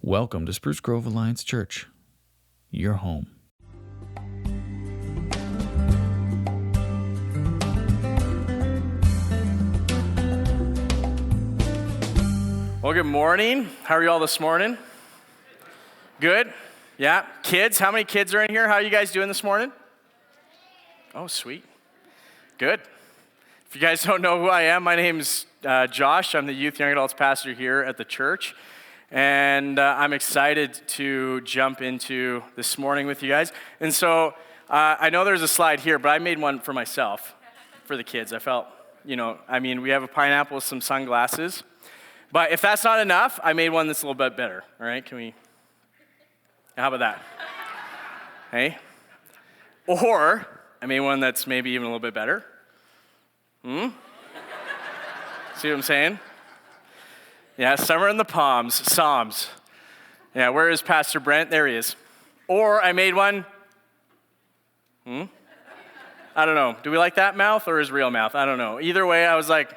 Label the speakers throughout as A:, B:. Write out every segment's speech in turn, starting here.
A: Welcome to Spruce Grove Alliance Church, your home.
B: Well, good morning. How are you all this morning? Good? Yeah? Kids? How many kids are in here? How are you guys doing this morning? Oh, sweet. Good. If you guys don't know who I am, my name's Josh. I'm the youth young adults pastor here at the church. And I'm excited to jump into this morning with you guys. And so I know there's a slide here, but I made one for myself, for the kids. I felt, we have a pineapple with some sunglasses. But if that's not enough, I made one that's a little bit better. All right, how about that? Hey? Or I made one that's maybe even a little bit better. See what I'm saying? Yeah, Summer in the Palms, Psalms. Yeah, where is Pastor Brent? There he is. Or I made one, I don't know. Do we like that mouth or his real mouth? I don't know. Either way, I was like,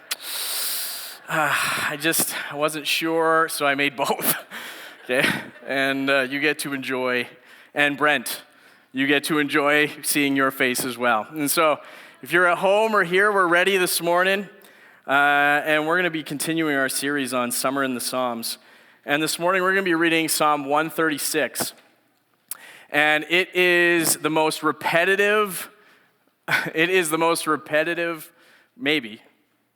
B: I wasn't sure, so I made both. Okay, and you get to enjoy, and Brent, you get to enjoy seeing your face as well. And so if you're at home or here, we're ready this morning. And we're going to be continuing our series on Summer in the Psalms. And this morning we're going to be reading Psalm 136. And it is the most repetitive, maybe,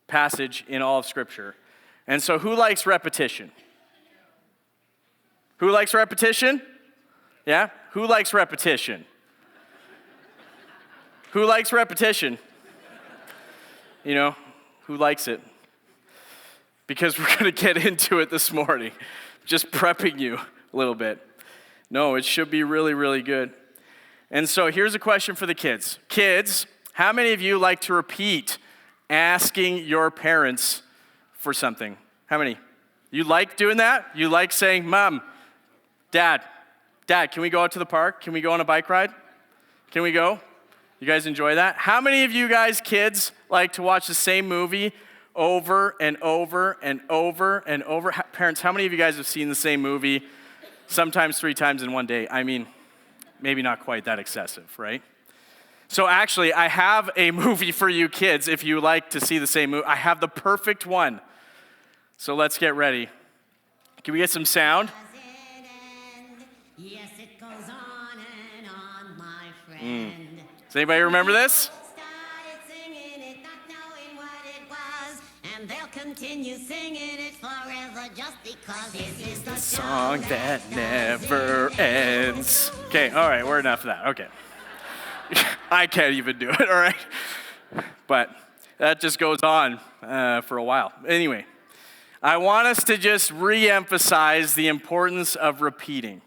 B: passage in all of Scripture. And so who likes repetition? Who likes repetition? Yeah? Who likes repetition? Who likes repetition? Who likes it? Because we're going to get into it this morning. Just prepping you a little bit. No, it should be really, really good. And so here's a question for the kids. Kids, how many of you like to repeat asking your parents for something? How many? You like doing that? You like saying, Mom, Dad, can we go out to the park? Can we go on a bike ride? Can we go? You guys enjoy that? How many of you guys, kids, like to watch the same movie over and over and over and over? Parents, how many of you guys have seen the same movie sometimes 3 times in one day? I mean, maybe not quite that excessive, right? So actually, I have a movie for you kids if you like to see the same movie. I have the perfect one. So let's get ready. Can we get some sound?
C: Yes, it goes on and on, my friend.
B: Does anybody remember this?
C: Started singing it, not knowing what it was, and they'll continue singing it forever just because this is the
B: Song that never ends. Okay, all right, we're enough of that. Okay. I can't even do it, all right? But that just goes on for a while. Anyway, I want us to just re-emphasize the importance of repeating.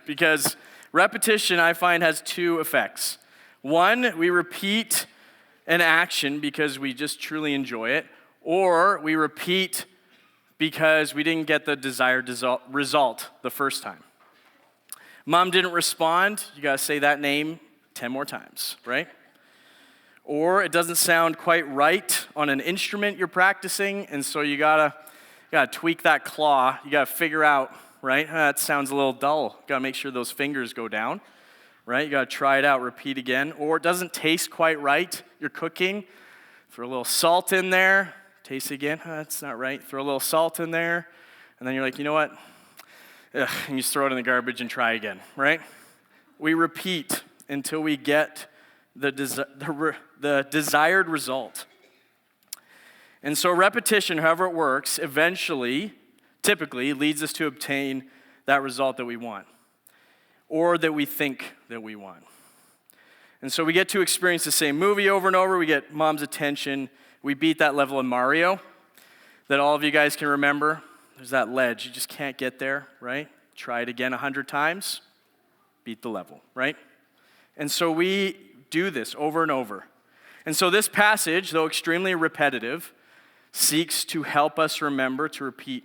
B: Because repetition, I find, has 2 effects. One, we repeat an action because we just truly enjoy it, or we repeat because we didn't get the desired result the first time. Mom didn't respond, you gotta say that name 10 more times, right? Or it doesn't sound quite right on an instrument you're practicing, and so you gotta tweak that claw, you gotta figure out, right? That sounds a little dull. You gotta make sure those fingers go down, right? You gotta try it out, repeat again. Or it doesn't taste quite right. You're cooking, throw a little salt in there, taste it again. That's not right. Throw a little salt in there, and then you're like, you know what? Ugh, and you just throw it in the garbage and try again, right? We repeat until we get the desired result. And so repetition, however it works, typically leads us to obtain that result that we want, or that we think that we want. And so we get to experience the same movie over and over. We get Mom's attention. We beat that level in Mario that all of you guys can remember. There's that ledge. You just can't get there, right? Try it again 100 times. Beat the level, right? And so we do this over and over. And so this passage, though extremely repetitive, seeks to help us remember to repeat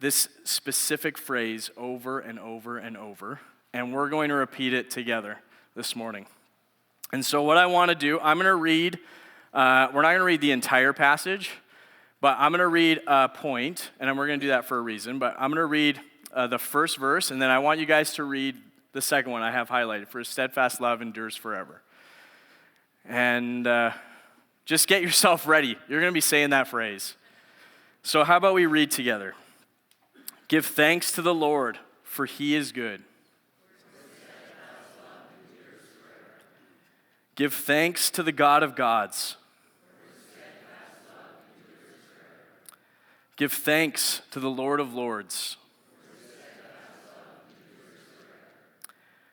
B: this specific phrase over and over and over, and we're going to repeat it together this morning. And so what I want to do, I'm going to read, we're not going to read the entire passage, But I'm going to read a point, and we're going to do that for a reason. But I'm going to read the first verse, and then I want you guys to read the second one I have highlighted. For his steadfast love endures forever. And just get yourself ready. You're going to be saying that phrase. So how about we read together? Give thanks to the Lord, for he is good. Give thanks to the God of gods. Give thanks to the Lord of lords.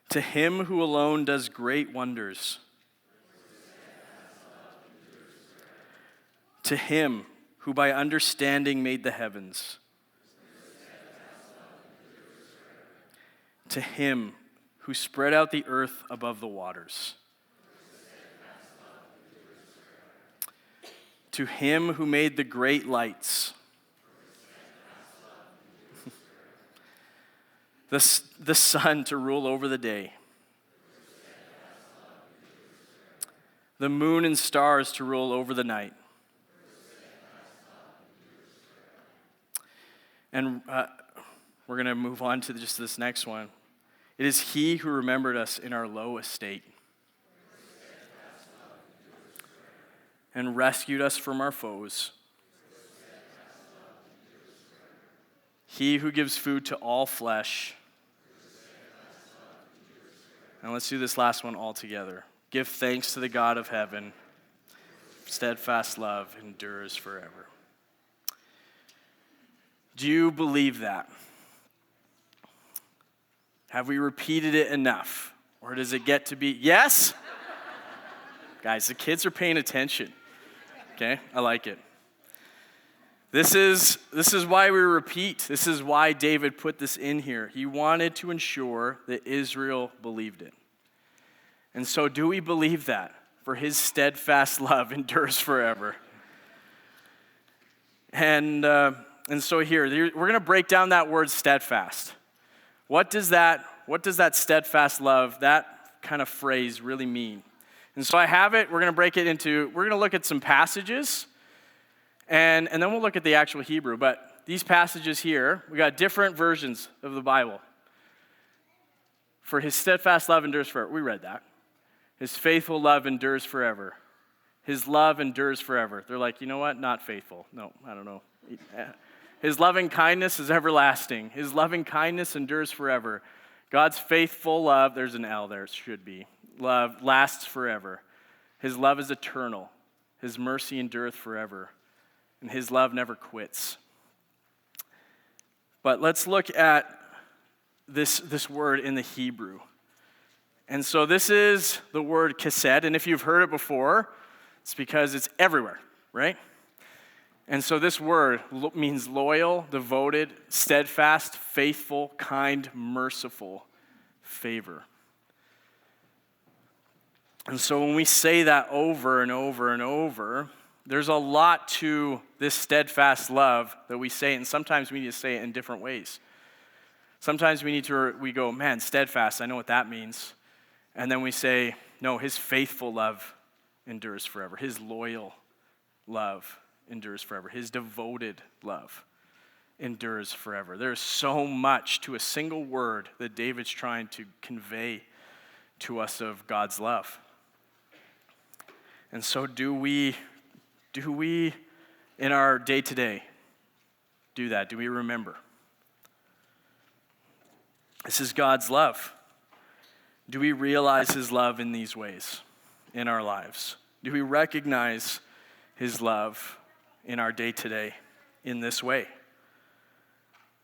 B: To him who alone does great wonders. To him who by understanding made the heavens. To him who spread out the earth above the waters. To him who made the great lights. The sun to rule over the day. The moon and stars to rule over the night. And we're going to move on to just this next one. It is he who remembered us in our low estate and rescued us from our foes. He who gives food to all flesh. And let's do this last one all together. Give thanks to the God of heaven. Steadfast love endures forever. Do you believe that? Have we repeated it enough? Or does it get to be, yes? Guys, the kids are paying attention. Okay, I like it. This is why we repeat. This is why David put this in here. He wanted to ensure that Israel believed it. And so do we believe that? For his steadfast love endures forever. And so here, we're going to break down that word steadfast. What does that steadfast love, that kind of phrase really mean? And so I have it, we're going to break it into, we're going to look at some passages, and then we'll look at the actual Hebrew. But these passages here, we got different versions of the Bible. For his steadfast love endures forever. We read that. His faithful love endures forever. His love endures forever. They're like, you know what? Not faithful. No, I don't know. His loving kindness is everlasting. His loving kindness endures forever. God's faithful love, there's an L there, it should be. Love lasts forever. His love is eternal. His mercy endureth forever. And his love never quits. But let's look at this word in the Hebrew. And so this is the word chesed, and if you've heard it before, it's because it's everywhere, right? And so this word means loyal, devoted, steadfast, faithful, kind, merciful, favor. And so when we say that over and over and over, there's a lot to this steadfast love that we say, and sometimes we need to say it in different ways. Sometimes we go, man, steadfast, I know what that means. And then we say, no, his faithful love endures forever. His loyal love endures forever. His devoted love endures forever. There's so much to a single word that David's trying to convey to us of God's love. And so do we in our day-to-day do that? Do we remember? This is God's love. Do we realize his love in these ways in our lives? Do we recognize his love in our day-to-day in this way?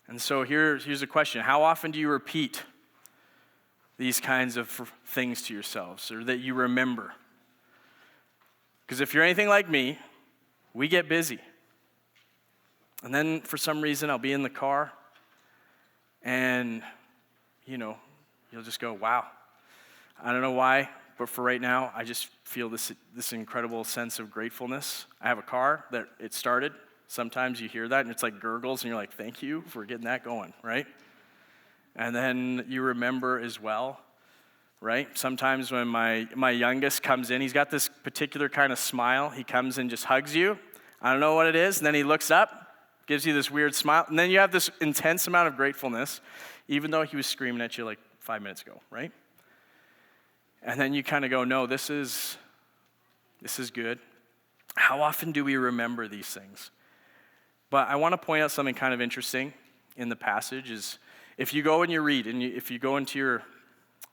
B: And so here's a question. How often do you repeat these kinds of things to yourselves, or that you remember? Because if you're anything like me, we get busy. And then for some reason I'll be in the car and, you'll just go, wow. I don't know why, but for right now, I just feel this incredible sense of gratefulness. I have a car that it started. Sometimes you hear that and it's like gurgles and you're like, thank you for getting that going, right? And then you remember as well, right? Sometimes when my youngest comes in, he's got this particular kind of smile. He comes and just hugs you. I don't know what it is. And then he looks up, gives you this weird smile. And then you have this intense amount of gratefulness, even though he was screaming at you like 5 minutes ago, right? And then you kind of go, no, this is good. How often do we remember these things? But I want to point out something kind of interesting in the passage is if you go and you read, and if you go into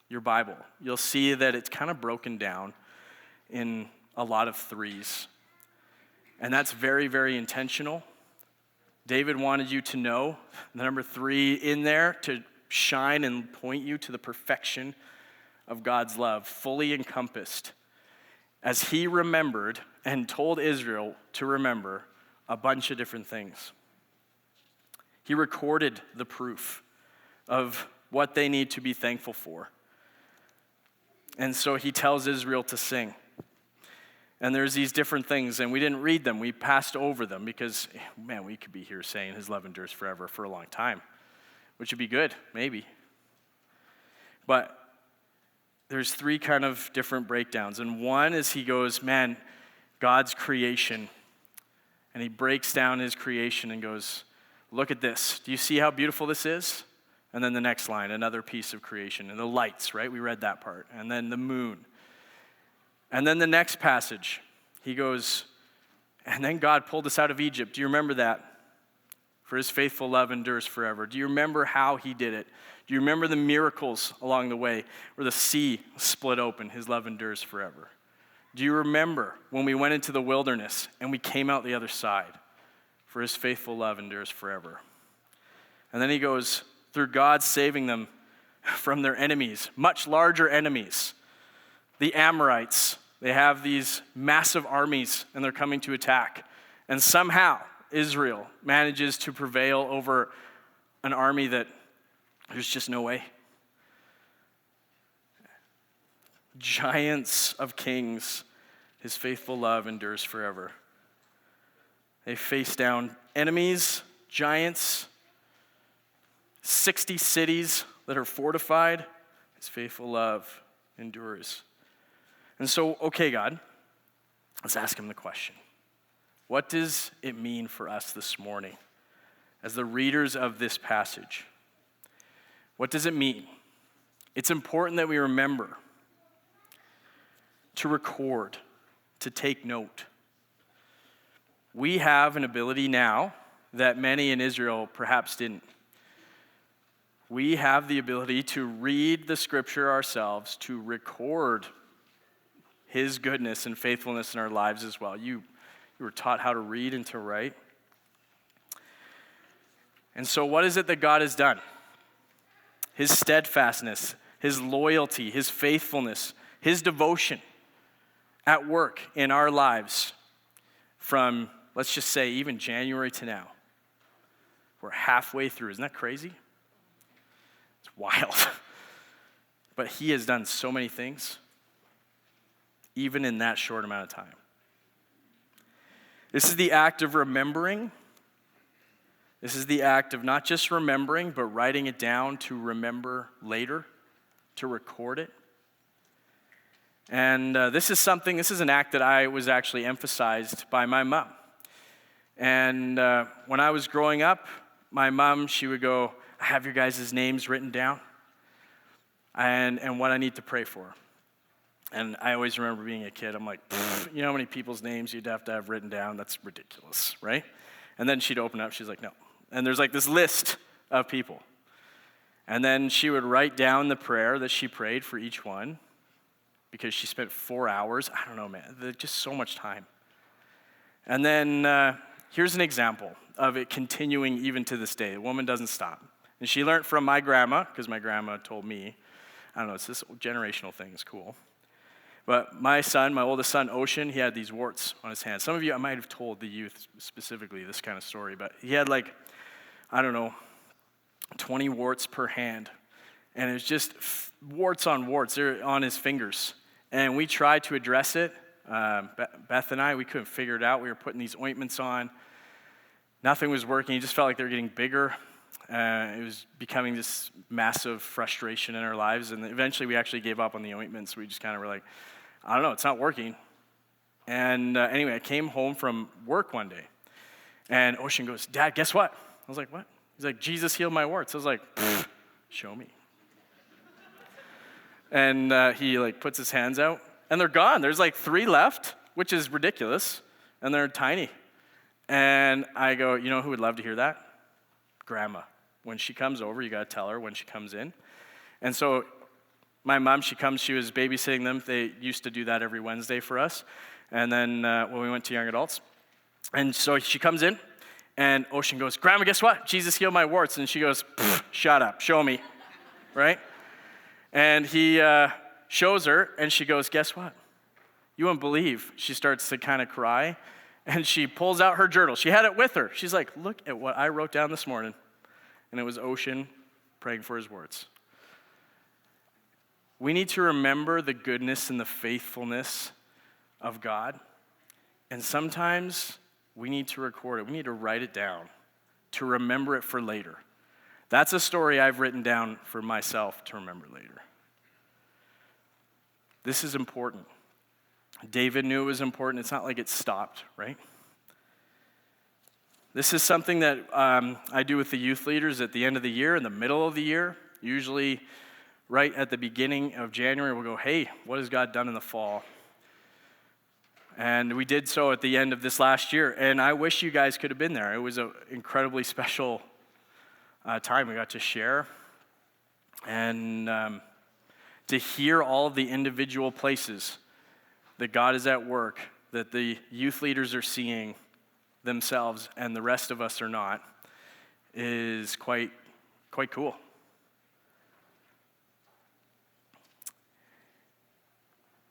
B: your Bible, you'll see that it's kind of broken down in a lot of threes. And that's very, very intentional. David wanted you to know the number 3 in there to shine and point you to the perfection of God's love, fully encompassed, as he remembered and told Israel to remember a bunch of different things. He recorded the proof of what they need to be thankful for. And so he tells Israel to sing. And there's these different things, and we didn't read them. We passed over them because, man, we could be here saying his love endures forever for a long time, which would be good, maybe. But there's 3 kind of different breakdowns. And one is he goes, man, God's creation. And he breaks down his creation and goes, look at this. Do you see how beautiful this is? And then the next line, another piece of creation. And the lights, right? We read that part. And then the moon. And then the next passage, he goes, and then God pulled us out of Egypt. Do you remember that? For his faithful love endures forever. Do you remember how he did it? Do you remember the miracles along the way where the sea split open? His love endures forever. Do you remember when we went into the wilderness and we came out the other side? For his faithful love endures forever. And then he goes, through God saving them from their enemies, much larger enemies. The Amorites, they have these massive armies and they're coming to attack. And somehow Israel manages to prevail over an army that there's just no way. Giants of kings, his faithful love endures forever. They face down enemies, giants, 60 cities that are fortified. His faithful love endures. And so, okay, God, let's ask him the question. What does it mean for us this morning as the readers of this passage? What does it mean? It's important that we remember to record, to take note. We have an ability now that many in Israel perhaps didn't. We have the ability to read the scripture ourselves, to record his goodness and faithfulness in our lives as well. You were taught how to read and to write. And so what is it that God has done? His steadfastness, his loyalty, his faithfulness, his devotion at work in our lives from, let's just say, even January to now. We're halfway through. Isn't that crazy? It's wild. But he has done so many things, even in that short amount of time. This is the act of remembering. This is the act of not just remembering, but writing it down to remember later, to record it. And this is an act that I was actually emphasized by my mom. And when I was growing up, my mom, she would go, I have your guys' names written down and what I need to pray for. And I always remember being a kid, I'm like, you know how many people's names you'd have to have written down? That's ridiculous, right? And then she'd open up, she's like, no. And there's like this list of people. And then she would write down the prayer that she prayed for each one because she spent 4 hours. I don't know, man, just so much time. And then here's an example of it continuing even to this day. The woman doesn't stop. And she learned from my grandma, because my grandma told me, I don't know, it's this generational thing, it's cool. But my oldest son, Ocean, he had these warts on his hands. Some of you, I might have told the youth specifically this kind of story, but he had 20 warts per hand. And it was just warts on warts. They're on his fingers. And we tried to address it. Beth and I, we couldn't figure it out. We were putting these ointments on. Nothing was working. It just felt like they were getting bigger. It was becoming this massive frustration in our lives. And eventually we actually gave up on the ointments. We just kind of were like, I don't know, it's not working. And anyway, I came home from work one day, and Ocean goes, Dad, guess what? I was like, what? He's like, Jesus healed my warts. I was like, show me. And he like puts his hands out, and they're gone. There's like 3 left, which is ridiculous, and they're tiny. And I go, you know who would love to hear that? Grandma. When she comes over, you got to tell her when she comes in. And so my mom, she was babysitting them. They used to do that every Wednesday for us. And then when we went to young adults. And so she comes in, and Ocean goes, Grandma, guess what? Jesus healed my warts. And she goes, shut up, show me, right? And he shows her, and she goes, guess what? You won't believe. She starts to kind of cry, and she pulls out her journal. She had it with her. She's like, look at what I wrote down this morning. And it was Ocean praying for his warts. We need to remember the goodness and the faithfulness of God. And sometimes we need to record it. We need to write it down to remember it for later. That's a story I've written down for myself to remember later. This is important. David knew it was important. It's not like it stopped, right? This is something that I do with the youth leaders at the end of the year, in the middle of the year. Usually right at the beginning of January, we'll go, hey, what has God done in the fall? And we did so at the end of this last year. And I wish you guys could have been there. It was an incredibly special time we got to share. And to hear all of the individual places that God is at work, that the youth leaders are seeing themselves and the rest of us are not, is quite cool.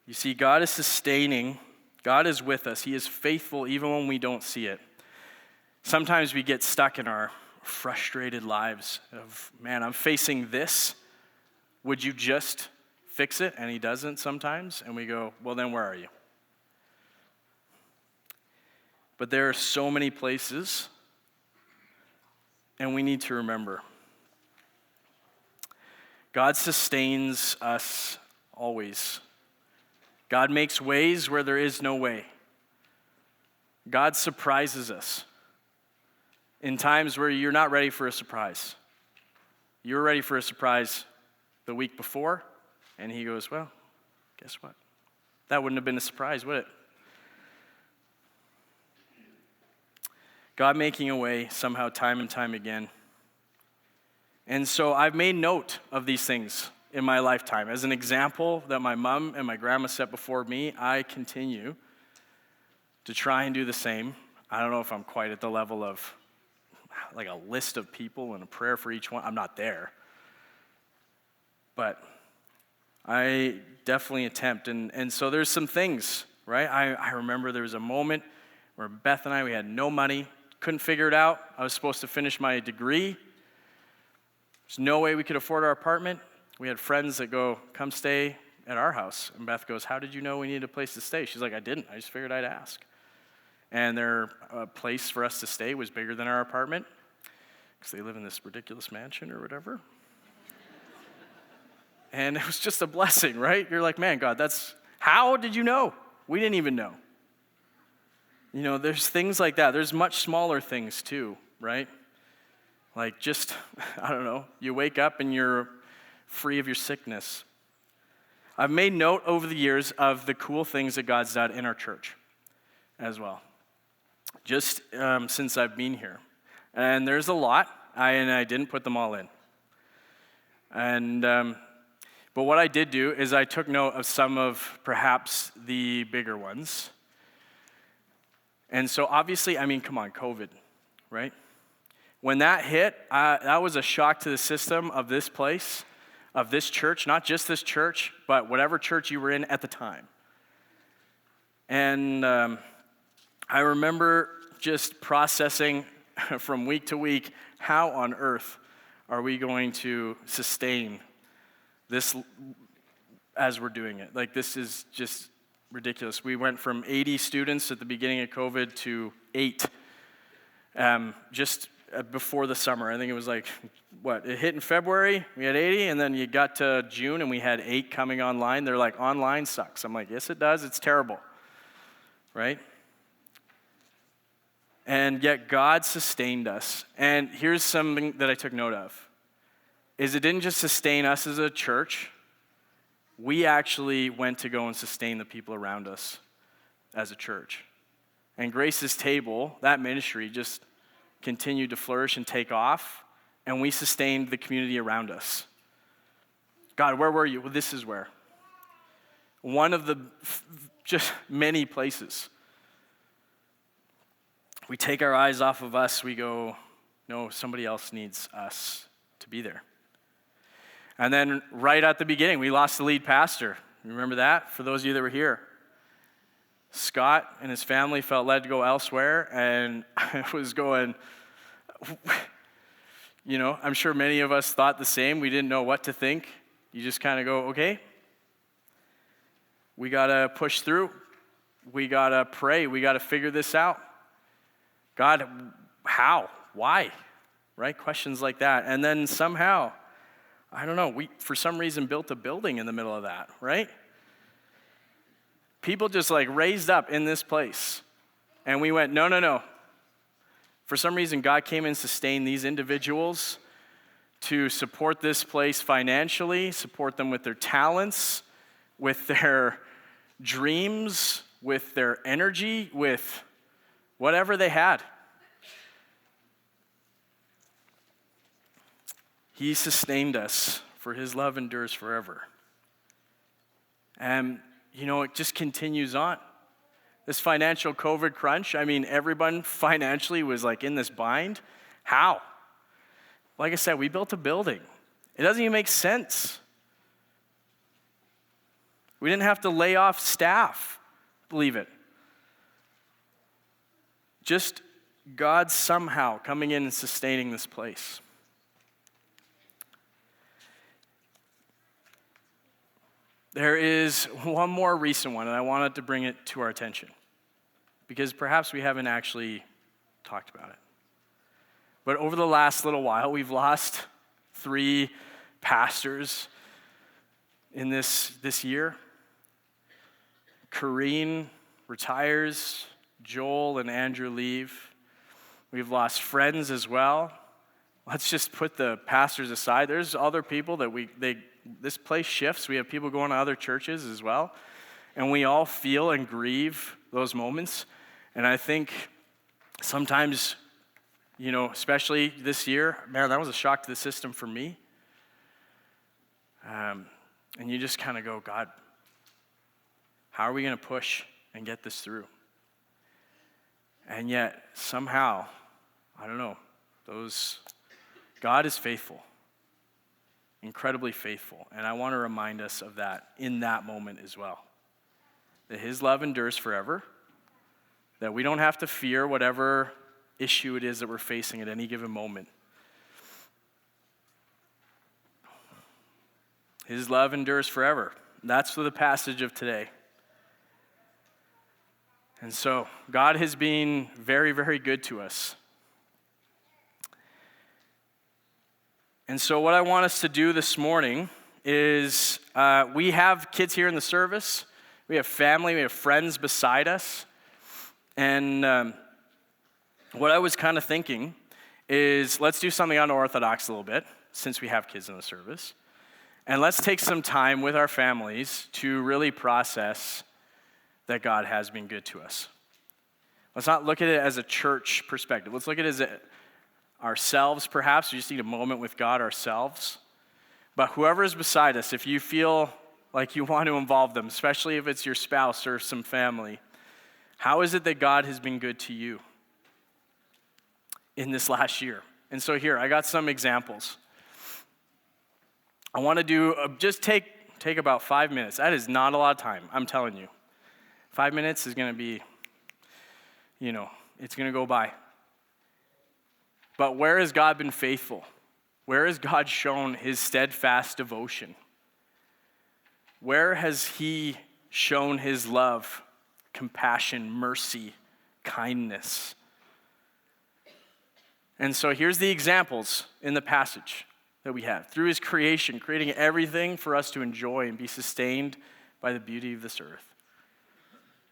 B: You see, God is sustaining. God is with us. He is faithful even when we don't see it. Sometimes we get stuck in our frustrated lives of, man, I'm facing this. Would you just fix it? And he doesn't sometimes. And we go, well, then where are you? But there are so many places, and we need to remember. God sustains us always. God makes ways where there is no way. God surprises us in times where you're not ready for a surprise. You were ready for a surprise the week before, and he goes, well, guess what? That wouldn't have been a surprise, would it? God making a way somehow time and time again. And so I've made note of these things in my lifetime. As an example that my mom and my grandma set before me, I continue to try and do the same. I don't know if I'm quite at the level of like a list of people and a prayer for each one. I'm not there. But I definitely attempt. And so there's some things, right? I remember there was a moment where Beth and I, we had no money, couldn't figure it out. I was supposed to finish my degree. There's no way we could afford our apartment. We had friends that go, come stay at our house. And Beth goes, how did you know we needed a place to stay? She's like, I didn't. I just figured I'd ask. And their place for us to stay was bigger than our apartment because they live in this ridiculous mansion or whatever. And it was just a blessing, right? You're like, man, God, how did you know? We didn't even know. You know, there's things like that. There's much smaller things too, right? Like just, I don't know, you wake up and you're free of your sickness. I've made note over the years of the cool things that God's done in our church as well, just since I've been here. And there's a lot, and I didn't put them all in. And but what I did do is I took note of some of perhaps the bigger ones. And so obviously, I mean, come on, COVID, right? When that hit, that was a shock to the system of this place, of this church, not just this church, but whatever church you were in at the time. And I remember just processing from week to week, how on earth are we going to sustain this as we're doing it? Like, this is just ridiculous. We went from 80 students at the beginning of COVID to 8 just before the summer. I think it was like, it hit in February, we had 80, and then you got to June and we had 8 coming online. They're like, online sucks. I'm like, yes, it does. It's terrible, right? And yet God sustained us. And here's something that I took note of, is it didn't just sustain us as a church, we actually went to go and sustain the people around us as a church. And Grace's Table, that ministry, just continued to flourish and take off, and we sustained the community around us. God, where were you? Well, this is where. One of the just many places. We take our eyes off of us, we go, no, somebody else needs us to be there. And then right at the beginning, we lost the lead pastor. Remember that? For those of you that were here. Scott and his family felt led to go elsewhere, and I was going, I'm sure many of us thought the same. We didn't know what to think. You just kind of go, okay, we got to push through. We got to pray. We got to figure this out. God, how? Why? Right? Questions like that. And then somehow, I don't know, we, for some reason, built a building in the middle of that, right? People just raised up in this place. And we went, no. For some reason, God came and sustained these individuals to support this place financially, support them with their talents, with their dreams, with their energy, with whatever they had. He sustained us, for his love endures forever. And, it just continues on. This financial COVID crunch, everyone financially was in this bind. How? Like I said, we built a building. It doesn't even make sense. We didn't have to lay off staff, believe it. Just God somehow coming in and sustaining this place. There is one more recent one, and I wanted to bring it to our attention because perhaps we haven't actually talked about it. But over the last little while, we've lost 3 pastors in this year. Corrine retires, Joel and Andrew leave. We've lost friends as well. Let's just put the pastors aside. There's other people that this place shifts. We have people going to other churches as well. And we all feel and grieve those moments. And I think sometimes, especially this year, man, that was a shock to the system for me. And you just kind of go, God, how are we going to push and get this through? And yet, somehow, I don't know, God is faithful, incredibly faithful. And I want to remind us of that in that moment as well. That his love endures forever, that we don't have to fear whatever issue it is that we're facing at any given moment. His love endures forever. That's the passage of today. And so, God has been very, very good to us. And so what I want us to do this morning is we have kids here in the service. We have family. We have friends beside us. And what I was kind of thinking is let's do something unorthodox a little bit since we have kids in the service. And let's take some time with our families to really process that God has been good to us. Let's not look at it as a church perspective. Let's look at it as ourselves, perhaps. We just need a moment with God ourselves. But whoever is beside us, if you feel like you want to involve them, especially if it's your spouse or some family, how is it that God has been good to you in this last year? And so here, I got some examples. I want to do, just take about 5 minutes. That is not a lot of time, I'm telling you. 5 minutes is going to be, it's going to go by. But where has God been faithful? Where has God shown his steadfast devotion? Where has he shown his love, compassion, mercy, kindness? And so here's the examples in the passage that we have. Through his creation, creating everything for us to enjoy and be sustained by the beauty of this earth.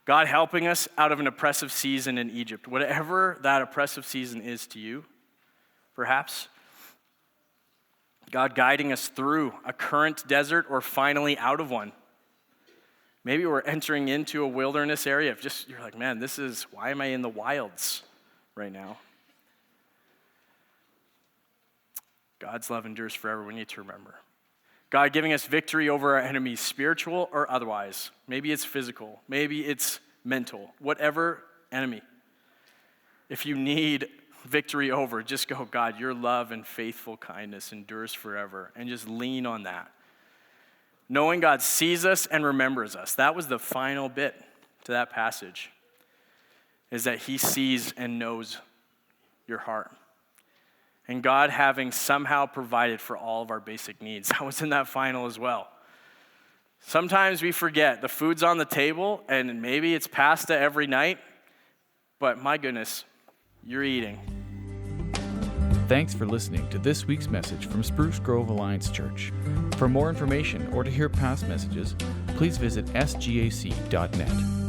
B: God helping us out of an oppressive season in Egypt, whatever that oppressive season is to you, perhaps. God guiding us through a current desert or finally out of one. Maybe we're entering into a wilderness area. You're like, man, why am I in the wilds right now? God's love endures forever. We need to remember. God giving us victory over our enemies, spiritual or otherwise. Maybe it's physical. Maybe it's mental. Whatever enemy. If you need victory over, just go, God, your love and faithful kindness endures forever. And just lean on that. Knowing God sees us and remembers us. That was the final bit to that passage. Is that he sees and knows your heart. And God having somehow provided for all of our basic needs. That was in that final as well. Sometimes we forget the food's on the table and maybe it's pasta every night, but my goodness, you're eating.
A: Thanks for listening to this week's message from Spruce Grove Alliance Church. For more information or to hear past messages, please visit sgac.net.